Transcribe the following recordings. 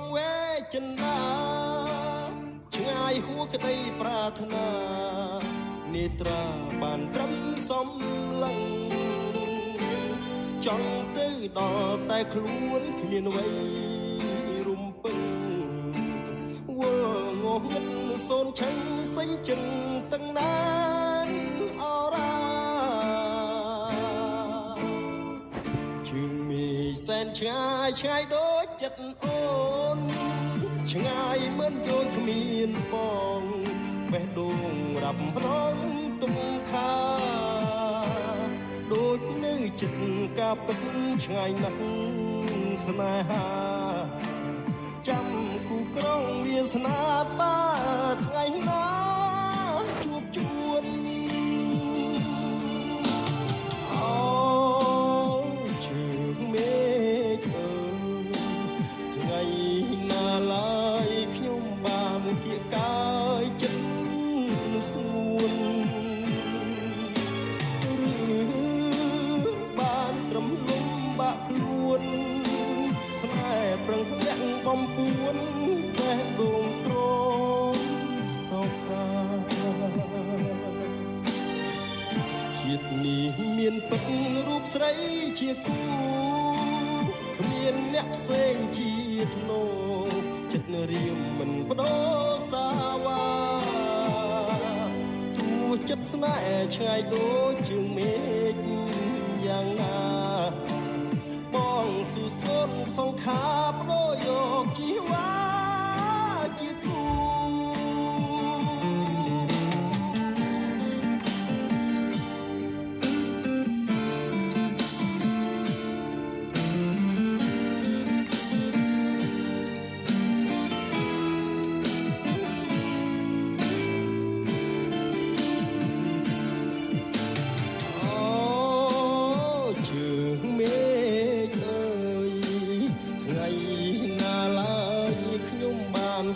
ងវេចិនដាឆ្ងាយហួក្តីប្រាថ្នានេត្រាបានត្រឹមសំឡឹងចង់ទៅដល់តែខ្លួនគ្មានអ្វីរំពឹងវល់ងងឹតសូនឆឹងសេញចឹងទាំងណានអរ៉ាជើងមីសែនឆ្ងាយឆ្ងាយដូចចិត្តអូនឆ្ងាយមិនយល់គ្មានបងបេះដូងរាប់រងទំខាដូចនៅចិត្តការពិតឆ្ងាយណាស់ស្នេហាចាំគូក្រងវាសនាតាថ្ងៃណាជួបជួនអូជើងមេឃអើយថ្ងៃណាឡើយខ្ញុំបានគៀកកាយចិត្តសួនបានត្រឹមលំបាក់ខ្លួនស្នេហ៍ប្រឹងលាក់បំពួនតែដួងទ្រមសោកាជាតិនេះមានពិតរូបស្រីជាគូគ្មានអ្នកផ្សេងជាធ្នោចិត្តរៀមមិនបដូរសាវ៉ាទួចិត្តស្នេហ៍ឆ្ងាយដូចជើងមេឃយ៉ាងណាបងសុសូនសង្ខារបដូរយកជីវ៉ាជាគូ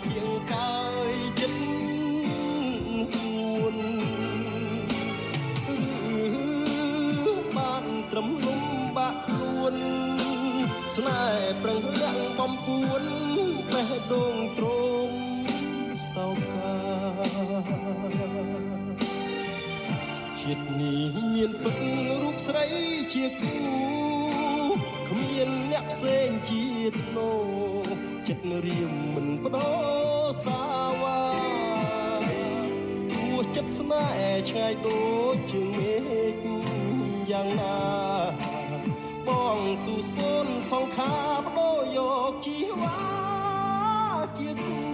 เพียงกายចិត្តសួនបានត្រឹមលំបាក់ខ្លួនស្នេហ៍ប្រឹងរាំងបំពួនបេះដូងទ្រមសោកាជាតិនេះមានពិតរូបស្រីជាគូគ្មានអ្នកផ្សេងជាធ្នោចិត្តរៀមមិនបដូរសាវ៉ាទួចិត្តស្នេហ៍ឆ្ងាយដូចជើងមេឃយ៉ាងណាបងសុសូនសង្ខារបដូរយកជីវ៉ាជាគូ